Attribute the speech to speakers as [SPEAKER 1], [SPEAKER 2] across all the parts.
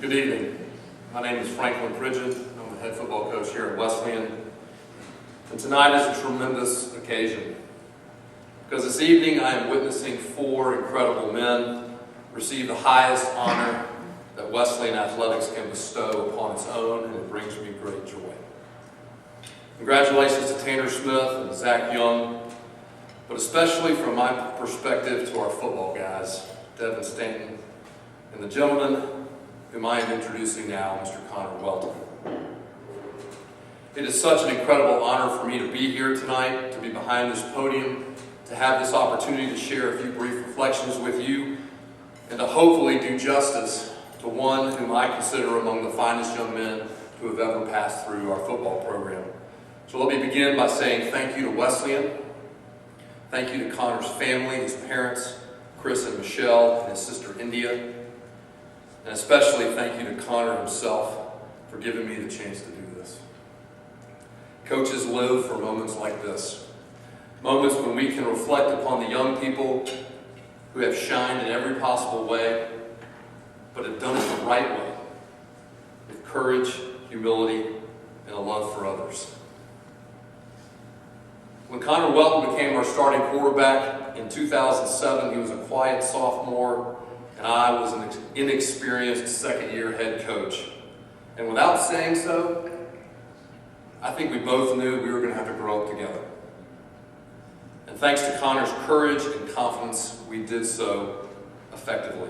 [SPEAKER 1] Good evening. My name is Pridgen. I'm the head football coach here at Wesleyan. And tonight is a tremendous occasion because this evening I am witnessing four incredible men receive the highest honor that Wesleyan athletics can bestow upon its own, and it brings me great joy. Congratulations to Tanner Smith and Zach Young, but especially from my perspective to our football guys, Devin Stanton, and the gentleman whom I am introducing now, Mr. Conor Welton. It is such an incredible honor for me to be here tonight, to be behind this podium, to have this opportunity to share a few brief reflections with you, and to hopefully do justice to one whom I consider among the finest young men who have ever passed through our football program. So let me begin by saying thank you to Wesleyan. Thank you to Conor's family, his parents, Chris and Michelle, and his sister India. And especially thank you to Conor himself for giving me the chance to do this. Coaches live for moments like this. Moments when we can reflect upon the young people who have shined in every possible way, but have done it the right way, with courage, humility, and a love for others. When Conor Welton became our starting quarterback in 2007, he was a quiet sophomore, and I was an inexperienced second-year head coach. And without saying so, I think we both knew we were going to have to grow up together. And thanks to Conor's courage and confidence, we did so effectively.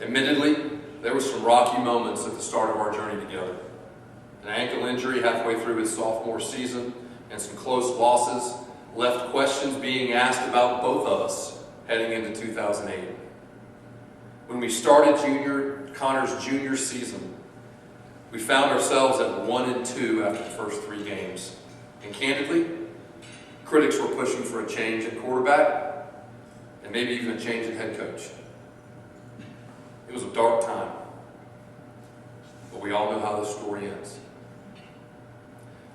[SPEAKER 1] Admittedly, there were some rocky moments at the start of our journey together. An ankle injury halfway through his sophomore season and some close losses left questions being asked about both of us heading into 2008. When we started Conor's junior season, we found ourselves at 1-2 after the first 3 games. And candidly, critics were pushing for a change at quarterback and maybe even a change at head coach. It was a dark time, but we all know how this story ends.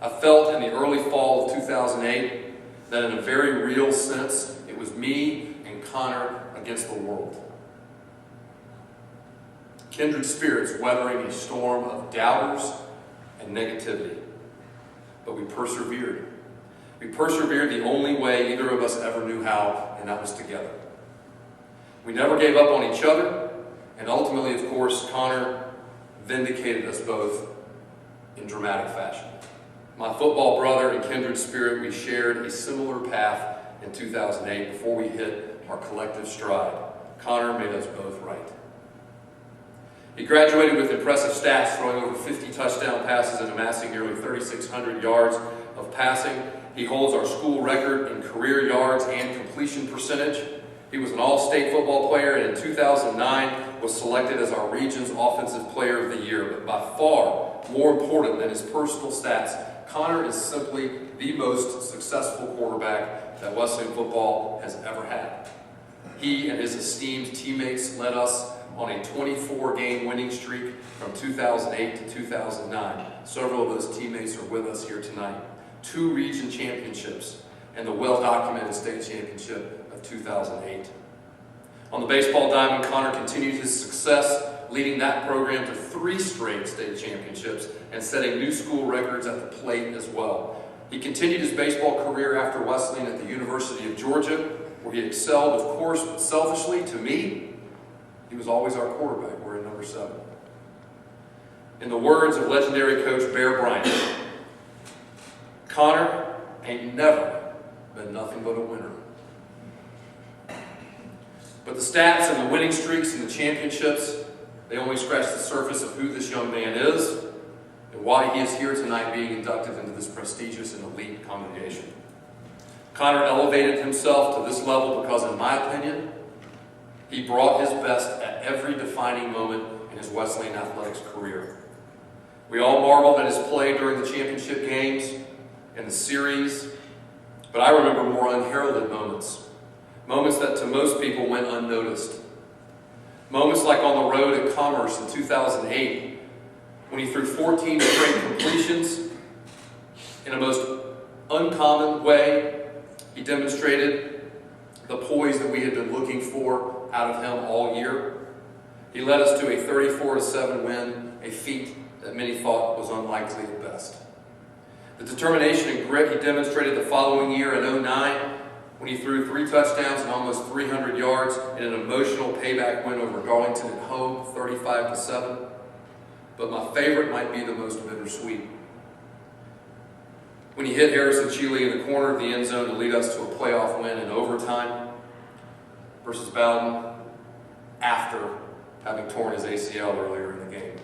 [SPEAKER 1] I felt in the early fall of 2008 that in a very real sense, it was me and Conor against the world. Kindred spirits weathering a storm of doubters and negativity. But we persevered. We persevered the only way either of us ever knew how, and that was together. We never gave up on each other, and ultimately, of course, Conor vindicated us both in dramatic fashion. My football brother and kindred spirit, we shared a similar path in 2008 before we hit our collective stride. Conor made us both right. He graduated with impressive stats, throwing over 50 touchdown passes and amassing nearly 3,600 yards of passing. He holds our school record in career yards and completion percentage. He was an all-state football player, and in 2009 was selected as our region's Offensive Player of the Year. But by far more important than his personal stats, Conor is simply the most successful quarterback that Wesleyan football has ever had. He and his esteemed teammates led us on a 24-game winning streak from 2008 to 2009. Several of those teammates are with us here tonight. 2 region championships and the well-documented state championship of 2008. On the baseball diamond, Conor continued his success, leading that program to 3 straight state championships and setting new school records at the plate as well. He continued his baseball career after Wesleyan at the University of Georgia, where he excelled, of course, but selfishly, to me, he was always our quarterback. We're in number 7. In the words of legendary coach Bear Bryant, Conor ain't never been nothing but a winner. But the stats and the winning streaks and the championships, they only scratch the surface of who this young man is and why he is here tonight being inducted into this prestigious and elite congregation. Conor elevated himself to this level because, in my opinion, he brought his best at every defining moment in his Wesleyan athletics career. We all marveled at his play during the championship games and the series, but I remember more unheralded moments. Moments that to most people went unnoticed. Moments like on the road at Commerce in 2008, when he threw 14 straight completions in a most uncommon way. He demonstrated the poise that we had been looking for out of him all year. He led us to a 34-7 win, a feat that many thought was unlikely at best. The determination and grit he demonstrated the following year in 2009, when he threw 3 touchdowns and almost 300 yards in an emotional payback win over Darlington at home, 35-7. But my favorite might be the most bittersweet. When he hit Harrison Cheeley in the corner of the end zone to lead us to a playoff win in overtime versus Bowden after having torn his ACL earlier in the game.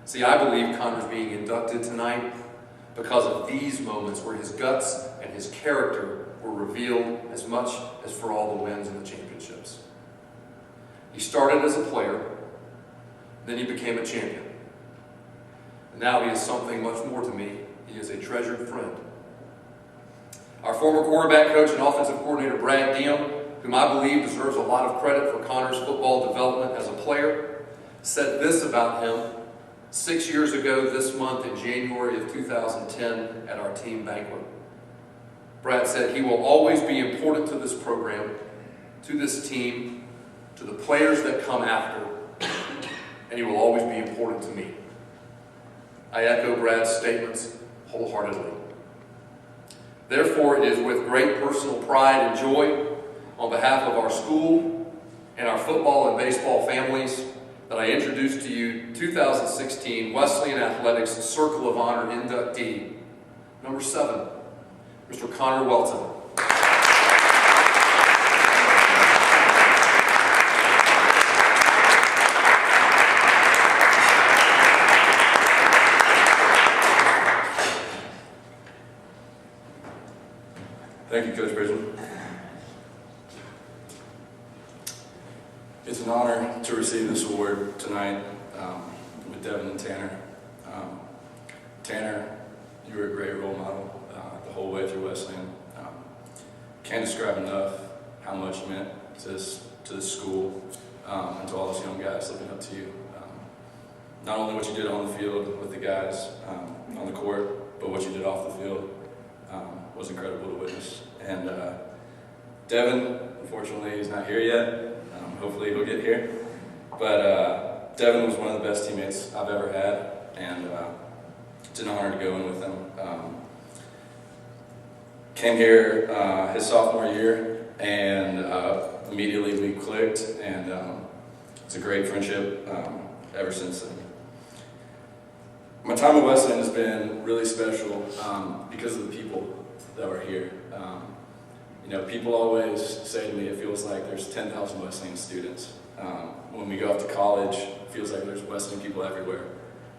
[SPEAKER 1] See, I believe Conor's being inducted tonight because of these moments where his guts and his character were revealed as much as for all the wins and the championships. He started as a player, then he became a champion. And now he is something much more to me. He is a treasured friend. Our former quarterback coach and offensive coordinator, Brad Diem, whom I believe deserves a lot of credit for Conor's football development as a player, said this about him 6 years ago this month in January of 2010 at our team banquet. Brad said, "He will always be important to this program, to this team, to the players that come after, and he will always be important to me." I echo Brad's statements wholeheartedly. Therefore, it is with great personal pride and joy on behalf of our school and our football and baseball families that I introduce to you 2016 Wesleyan Athletics Circle of Honor inductee, number 7, Mr. Conor Welton.
[SPEAKER 2] Thank you, Coach Pridgen. It's an honor to receive this award tonight with Devin and Tanner. Tanner, you were a great role model the whole way through Wesleyan. Can't describe enough how much you meant to this school and to all those young guys looking up to you. Not only what you did on the field with the guys on the court, but what you did off the field was incredible to witness. And Devin, unfortunately, he's not here yet. Hopefully he'll get here. But Devin was one of the best teammates I've ever had, and it's an honor to go in with him. Came here his sophomore year, and immediately we clicked, and it's a great friendship ever since then. My time at Wesleyan has been really special because of the people that were here. People always say to me, it feels like there's 10,000 Wesleyan students. When we go off to college, it feels like there's Wesleyan people everywhere.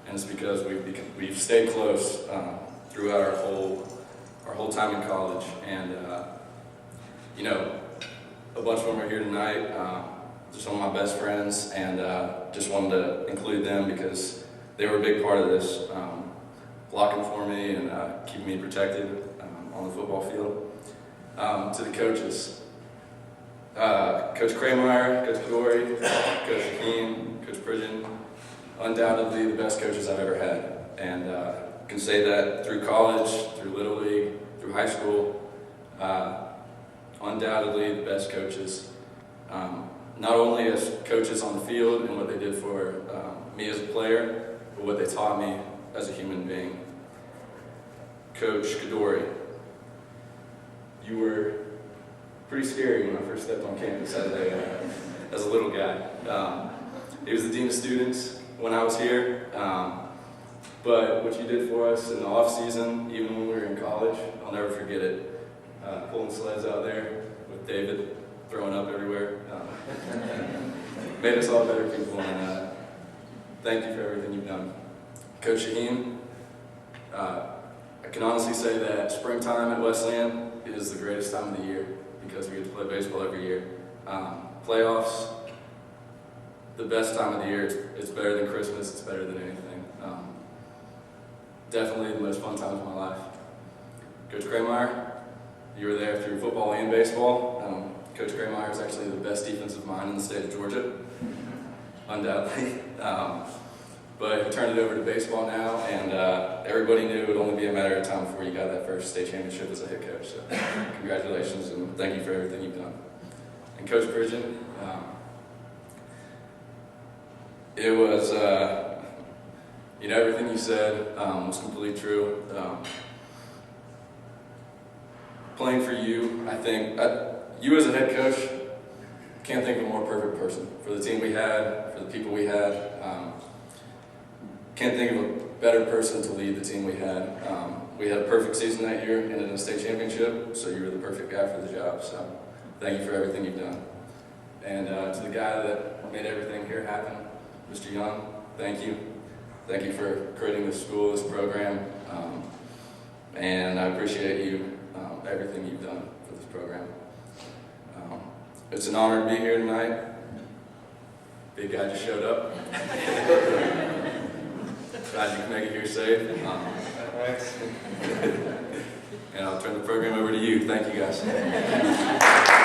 [SPEAKER 2] And it's because we've stayed close throughout our whole time in college. And, a bunch of them are here tonight. They're some of my best friends, and just wanted to include them because they were a big part of this, blocking for me and keeping me protected on the football field. To the coaches, Coach Kramer, Coach Glory, Coach Shaheen, Coach Pridgen, undoubtedly the best coaches I've ever had. And can say that through college, through Little League, through high school, undoubtedly the best coaches. Not only as coaches on the field and what they did for me as a player, but what they taught me as a human being. Coach Kadori, you were pretty scary when I first stepped on campus as a little guy. He was the dean of students when I was here, but what you did for us in the off season, even when we were in college, I'll never forget it. Pulling sleds out there with David, throwing up everywhere, made us all better people, and thank you for everything you've done. Coach Shaheen, I can honestly say that springtime at Wesleyan is the greatest time of the year because we get to play baseball every year. Playoffs, the best time of the year. It's better than Christmas. It's better than anything. Definitely the most fun times of my life. Coach Kramer, you were there through football and baseball. Coach Kramer is actually the best defensive mind in the state of Georgia, undoubtedly. But he turned it over to baseball now, and everybody knew it would only be a matter of time before you got that first state championship as a head coach. So congratulations, and thank you for everything you've done. And Coach Pridgen, It was, everything you said was completely true. Playing for you, I think, you as a head coach, can't think of a more perfect person for the team we had, for the people we had. Can't think of a better person to lead the team we had. We had a perfect season that year, ended in a state championship, so you were the perfect guy for the job. So thank you for everything you've done. And to the guy that made everything here happen, Mr. Young, thank you. Thank you for creating this school, this program, and I appreciate you, everything you've done for this program. It's an honor to be here tonight. Big guy just showed up. Glad you can make it here safe. And I'll turn the program over to you. Thank you, guys.